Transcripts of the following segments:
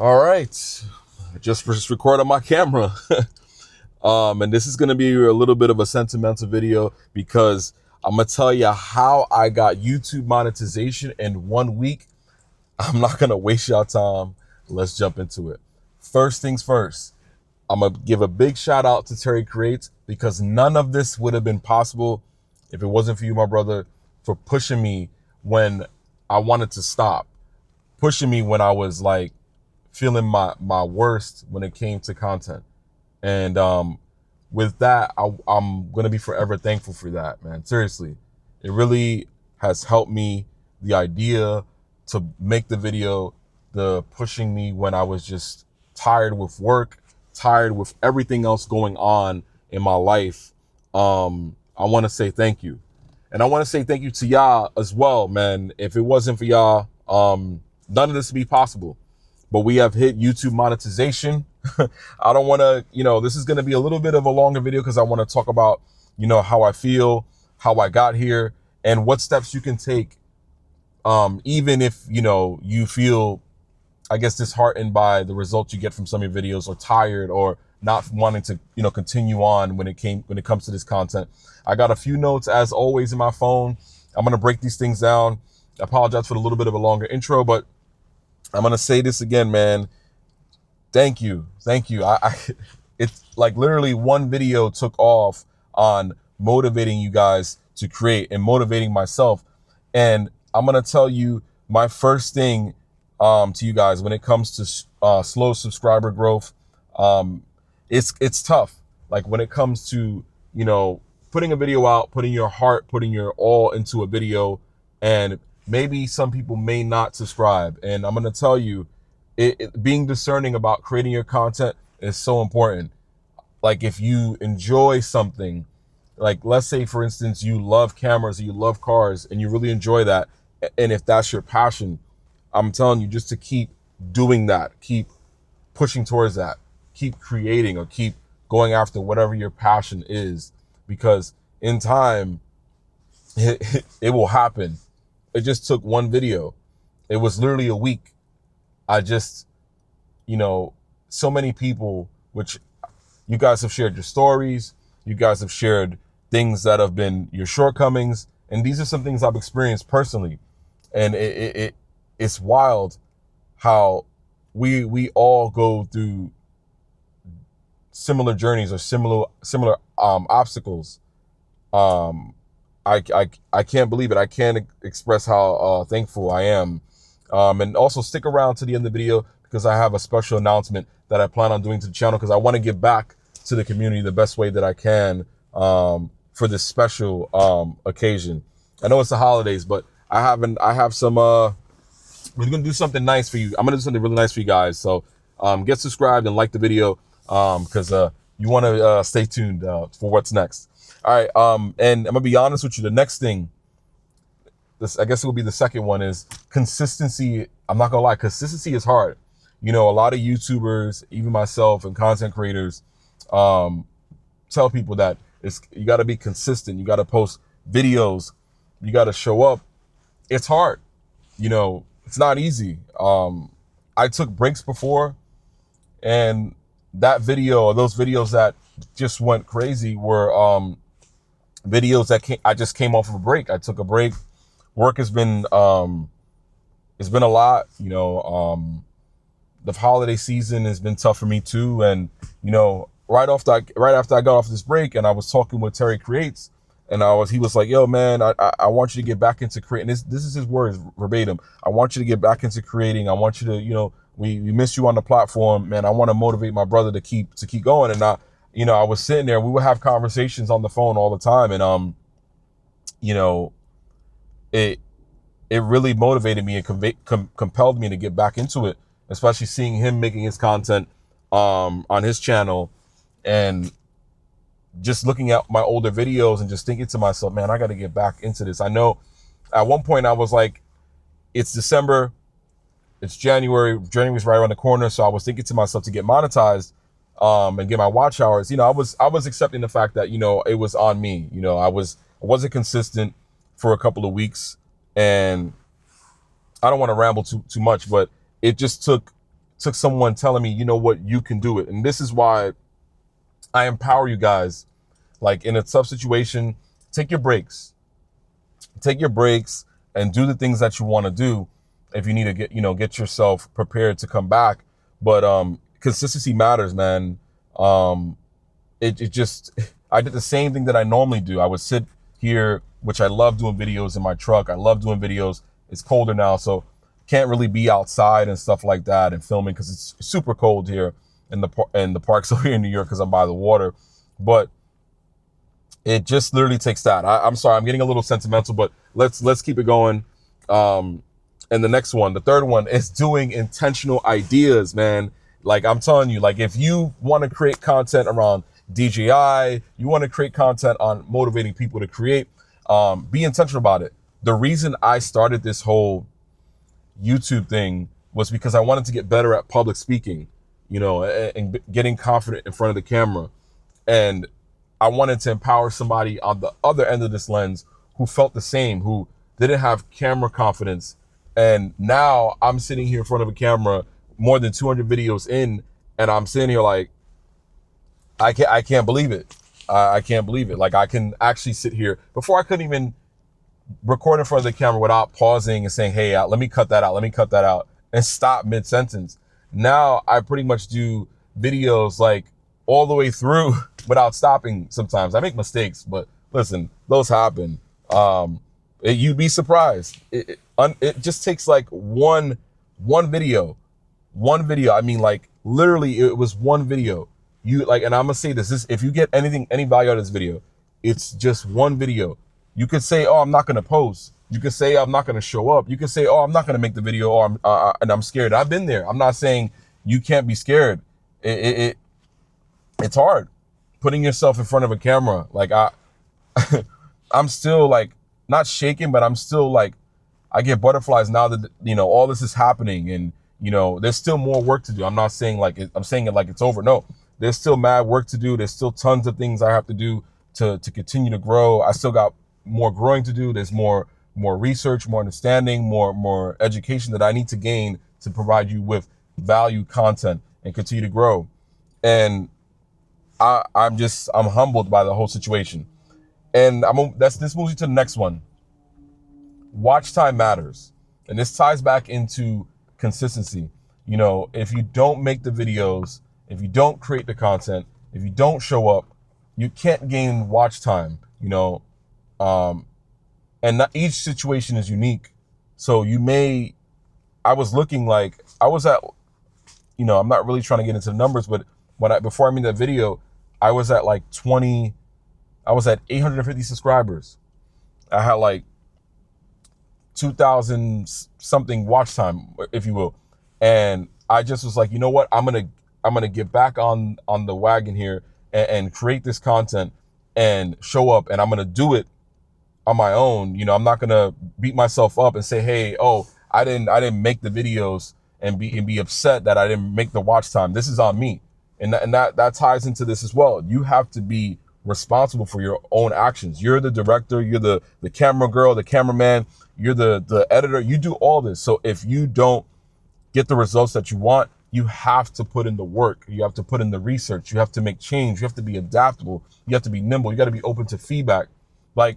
All right, I just recorded my camera. And this is going to be a little bit of a sentimental video because I'm going to tell you how I got YouTube monetization in 1 week. I'm not going to waste y'all time. Let's jump into it. First things first, I'm going to give a big shout out to Terry Creates because none of this would have been possible if it wasn't for you, my brother, for pushing me when I wanted to stop, pushing me when I was like feeling my worst when it came to content. And with that, I'm going to be forever thankful for that, man. Seriously, it really has helped me. The idea to make the video, the pushing me when I was just tired with work, tired with everything else going on in my life. I want to say thank you. And I want to say thank you to y'all as well, man. If it wasn't for y'all, none of this would be possible. But we have hit YouTube monetization. I don't want to, this is going to be a little bit of a longer video because I want to talk about, how I feel, how I got here, and what steps you can take. Even if, you feel, I guess, disheartened by the results you get from some of your videos, or tired, or not wanting to, continue on when it comes to this content. I got a few notes as always in my phone. I'm going to break these things down. I apologize for a little bit of a longer intro, but I'm going to say this again, man. Thank you. It's like literally one video took off on motivating you guys to create and motivating myself. And I'm going to tell you my first thing to you guys when it comes to slow subscriber growth. It's tough. Like when it comes to, putting a video out, putting your heart, putting your all into a video, and maybe some people may not subscribe. And I'm going to tell you, being discerning about creating your content is so important. Like if you enjoy something, like let's say for instance, you love cameras, or you love cars, and you really enjoy that. And if that's your passion, I'm telling you just to keep doing that, keep pushing towards that, keep creating, or keep going after whatever your passion is, because in time, it will happen. It just took one video. It was literally a week. I just, so many people, which you guys have shared your stories, you guys have shared things that have been your shortcomings. And these are some things I've experienced personally. And it's wild how we all go through similar journeys or similar obstacles. I can't believe it. I can't express how thankful I am. And also stick around to the end of the video because I have a special announcement that I plan on doing to the channel, because I want to give back to the community the best way that I can for this special occasion. I know it's the holidays, but I have some, we're going to do something nice for you. I'm going to do something really nice for you guys. So get subscribed and like the video because you want to stay tuned for what's next. All right. And I'm going to be honest with you. The next thing, I guess it will be the second one, is consistency. I'm not gonna lie, consistency is hard. A lot of YouTubers, even myself, and content creators tell people that you got to be consistent. You got to post videos. You got to show up. It's hard. It's not easy. I took breaks before, and that video, or those videos that just went crazy, were videos that I just came off of a break. I took a break. Work has been, it's been a lot, the holiday season has been tough for me too. And, right after I got off this break, and I was talking with Terry Creates, and he was like, yo, man, I want you to get back into creating. This is his words verbatim. I want you to get back into creating. I want you to, we miss you on the platform, man. I want to motivate my brother to keep going. And I was sitting there, we would have conversations on the phone all the time. And, it really motivated me and compelled me to get back into it, especially seeing him making his content on his channel, and just looking at my older videos and just thinking to myself, man, I got to get back into this. I know at one point I was like, it's December, it's January's right around the corner. So I was thinking to myself to get monetized and get my watch hours. I was accepting the fact that, it was on me. I wasn't consistent for a couple of weeks, and I don't want to ramble too much, but it just took took someone telling me, you know what, you can do it. And this is why I empower you guys. Like in a tough situation, take your breaks. Take your breaks and do the things that you want to do if you need to get yourself prepared to come back. But consistency matters, man. It just, I did the same thing that I normally do. I would sit here, which I love doing videos in my truck. I love doing videos. It's colder now, so can't really be outside and stuff like that and filming because it's super cold here in the parks over here in New York because I'm by the water. But it just literally takes that. I'm sorry, I'm getting a little sentimental, but let's keep it going. And the next one, the third one, is doing intentional ideas, man. Like I'm telling you, like if you want to create content around DJI, you want to create content on motivating people to create, be intentional about it. The reason I started this whole YouTube thing was because I wanted to get better at public speaking, and getting confident in front of the camera. And I wanted to empower somebody on the other end of this lens who felt the same, who didn't have camera confidence. And now I'm sitting here in front of a camera more than 200 videos in, and I'm sitting here like, I can't believe it. I can't believe it. Like I can actually sit here. Before I couldn't even record in front of the camera without pausing and saying, hey, let me cut that out. Let me cut that out and stop mid-sentence. Now I pretty much do videos like all the way through without stopping. Sometimes I make mistakes, but listen, those happen. You'd be surprised. It just takes like one video. I mean, like literally it was one video. And I'm gonna say this, if you get any value out of this video, it's just one video. You could say, oh, I'm not gonna post. You could say, I'm not gonna show up. You could say, oh, I'm not gonna make the video, or I'm scared. I've been there. I'm not saying you can't be scared. It's hard putting yourself in front of a camera. Like I'm still like not shaking, but I'm still like, I get butterflies now that, all this is happening, and, there's still more work to do. I'm not saying I'm saying it like it's over. No, there's still mad work to do. There's still tons of things I have to do to continue to grow. I still got more growing to do. There's more research, more understanding, more education that I need to gain to provide you with value content and continue to grow. And I'm humbled by the whole situation. And this moves you to the next one. Watch time matters. And this ties back into consistency. If you don't make the videos, if you don't create the content, if you don't show up, you can't gain watch time, and not each situation is unique. So I was looking like I was at, I'm not really trying to get into the numbers, but before I made that video, I was at like 850 subscribers. I had like 2,000 something watch time, if you will. And I just was like, you know what? I'm going to get back on the wagon here and create this content and show up, and I'm going to do it on my own. I'm not going to beat myself up and say, hey, oh, I didn't make the videos and be upset that I didn't make the watch time. This is on me. And that ties into this as well. You have to be responsible for your own actions. You're the director, you're the camera girl, the cameraman, you're the editor. You do all this. So if you don't get the results that you want, you have to put in the work. You have to put in the research. You have to make change. You have to be adaptable. You have to be nimble. You got to be open to feedback. Like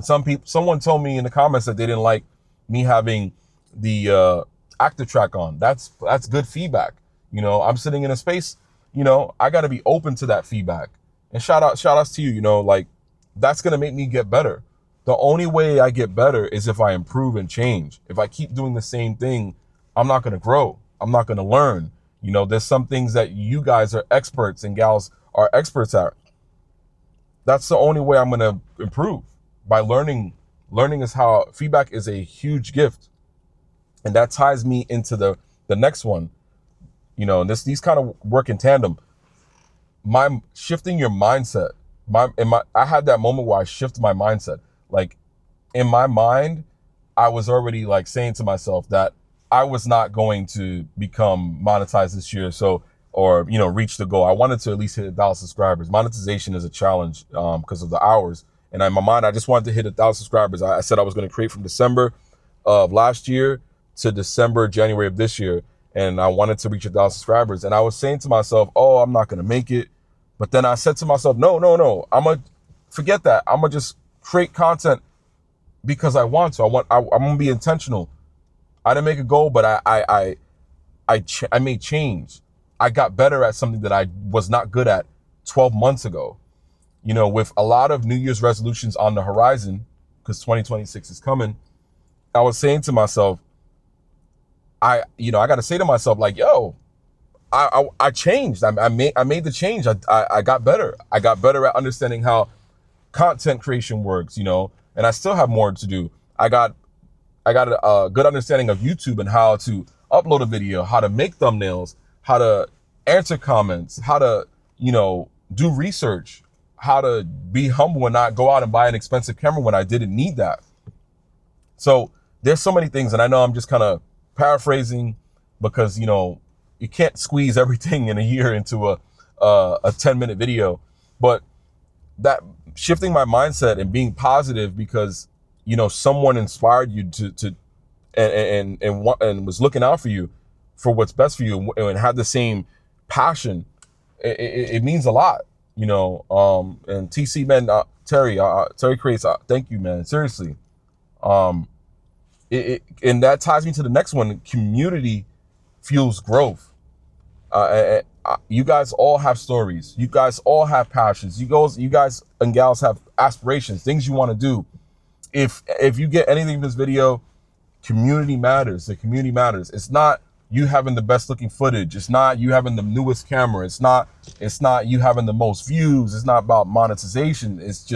someone told me in the comments that they didn't like me having the active track on. That's good feedback. I'm sitting in a space, I got to be open to that feedback. And shout outs to you, like that's going to make me get better. The only way I get better is if I improve and change. If I keep doing the same thing, I'm not going to grow. I'm not going to learn. There's some things that you guys are experts and gals are experts at. That's the only way I'm going to improve, by learning. Learning is how feedback is a huge gift. And that ties me into the next one. These kind of work in tandem. Shifting your mindset. I had that moment where I shifted my mindset. Like in my mind, I was already like saying to myself that I was not going to become monetized this year. Or reach the goal. I wanted to at least hit 1,000 subscribers. Monetization is a challenge because of the hours. And in my mind, I just wanted to hit 1,000 subscribers. I said I was going to create from December of last year to January of this year. and I wanted to reach 1,000 subscribers. And I was saying to myself, oh, I'm not going to make it. But then I said to myself, no. I'm going to forget that. I'm going to just create content because I want to. I'm going to be intentional. I didn't make a goal, but I made change. I got better at something that I was not good at 12 months ago. You know, with a lot of New Year's resolutions on the horizon, because 2026 is coming, I was saying to myself, I got to say to myself, like, yo, I changed. I made the change. I got better. I got better at understanding how content creation works, and I still have more to do. I got a good understanding of YouTube and how to upload a video, how to make thumbnails, how to answer comments, how to, do research, how to be humble and not go out and buy an expensive camera when I didn't need that. So there's so many things, and I know I'm just kind of paraphrasing because, you can't squeeze everything in a year into a 10-minute video, but that shifting my mindset and being positive because, someone inspired you to and was looking out for you for what's best for you and had the same passion. It means a lot, and TC, man, Terry Creates, thank you, man. Seriously. And that ties me to the next one. Community fuels growth. You guys all have stories. You guys all have passions. You guys and gals have aspirations, things you want to do. If you get anything from this video, community matters. The community matters. It's not you having the best looking footage. It's not you having the newest camera. It's not you having the most views. It's not about monetization. It's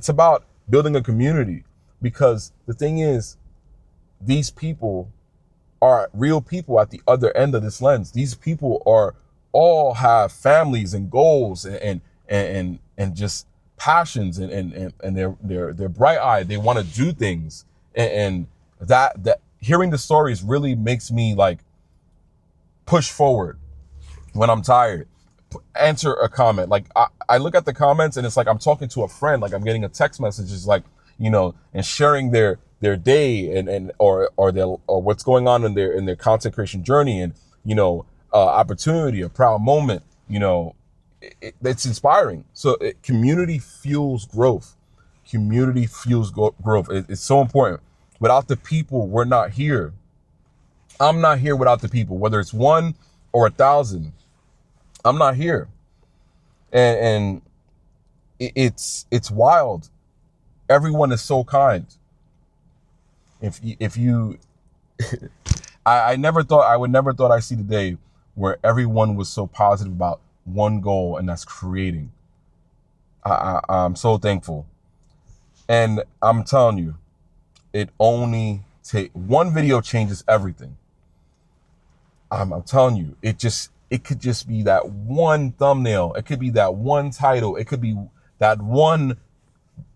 about building a community, because the thing is, these people are real people at the other end of this lens. These people all have families and goals and just passions and they're bright-eyed. They want to do things, and that hearing the stories really makes me like push forward when I'm tired. Answer a comment. Like I look at the comments and it's like I'm talking to a friend, like I'm getting a text message, it's like, and sharing their day or what's going on in their content creation journey, and opportunity, a proud moment. It's inspiring. So community fuels growth. Community fuels growth. It's so important. Without the people, we're not here. I'm not here without the people, whether it's 1 or 1,000. I'm not here. And it's wild. Everyone is so kind. If you I never thought I'd see the day where everyone was so positive about one goal, and that's creating. I'm so thankful. And I'm telling you, it only one video changes everything. I'm telling you, it could just be that one thumbnail. It could be that one title. It could be that one,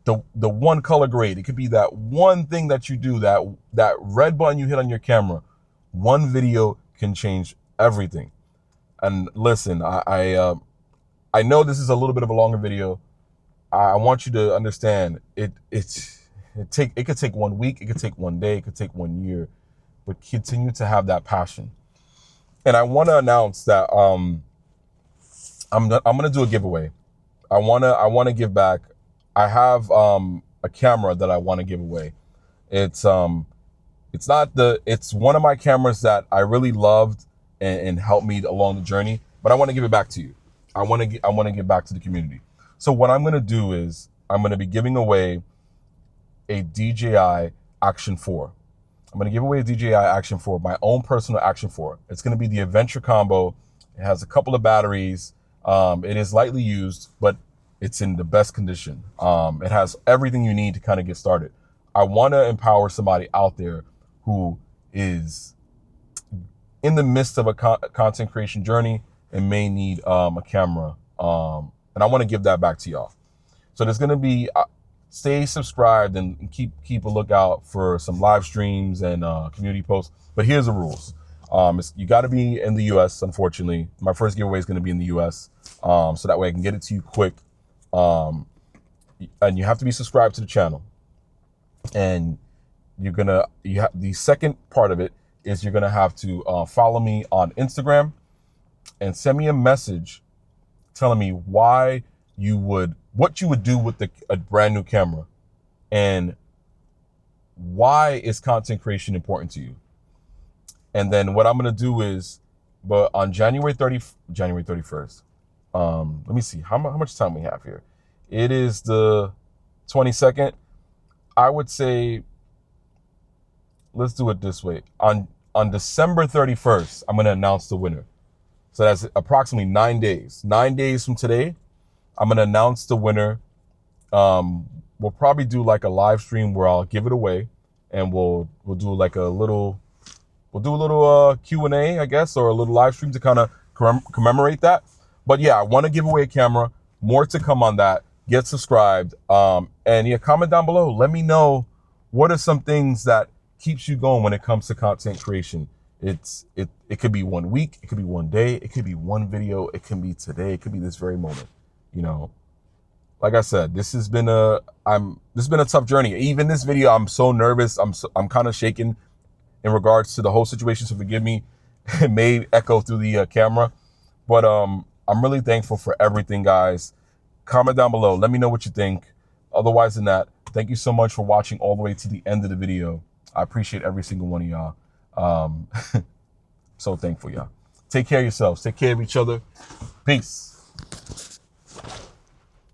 the one color grade. It could be that one thing that you do, that red button you hit on your camera. One video can change everything. And listen, I know this is a little bit of a longer video. I want you to understand it could take 1 week, it could take 1 day, it could take 1 year, but continue to have that passion. And I want to announce that I'm going to do a giveaway. I want to give back. I have a camera that I want to give away. It's one of my cameras that I really loved and helped me along the journey, but I want to give it back to you. I want to give back to the community. So what I'm going to do is I'm going to be giving away a DJI Action 4. I'm going to give away a DJI Action 4, my own personal Action 4. It's going to be the Adventure Combo. It has a couple of batteries. It is lightly used, but it's in the best condition. It has everything you need to kind of get started. I want to empower somebody out there who is in the midst of a content creation journey and may need a camera. And I want to give that back to y'all. So there's going to be, stay subscribed and keep a lookout for some live streams and community posts. But here's the rules. You got to be in the US, unfortunately. My first giveaway is going to be in the US. So that way I can get it to you quick. And you have to be subscribed to the channel. And the second part of it is you're going to have to follow me on Instagram and send me a message telling me what you would do with a brand new camera, and why is content creation important to you. And then what I'm going to do is, but on January 31st, let me see how much time we have here. It is the 22nd. I would say, let's do it this way. On December 31st, I'm going to announce the winner. So that's approximately 9 days. 9 days from today, I'm going to announce the winner. We'll probably do like a live stream where I'll give it away, and we'll do like a little Q&A, I guess, or a little live stream to kind of commemorate that. But yeah, I want to give away a camera. More to come on that. Get subscribed. And yeah, comment down below. Let me know what are some things that keeps you going when it comes to content creation. It could be 1 week, it could be 1 day, it could be one video, it can be today, it could be this very moment. You know, like I said, this has been a tough journey. Even this video, I'm so nervous. I'm kind of shaking in regards to the whole situation. So forgive me. It may echo through the camera, but I'm really thankful for everything, guys. Comment down below. Let me know what you think. Otherwise than that, thank you so much for watching all the way to the end of the video. I appreciate every single one of y'all. So thankful, y'all. Take care of yourselves. Take care of each other. Peace.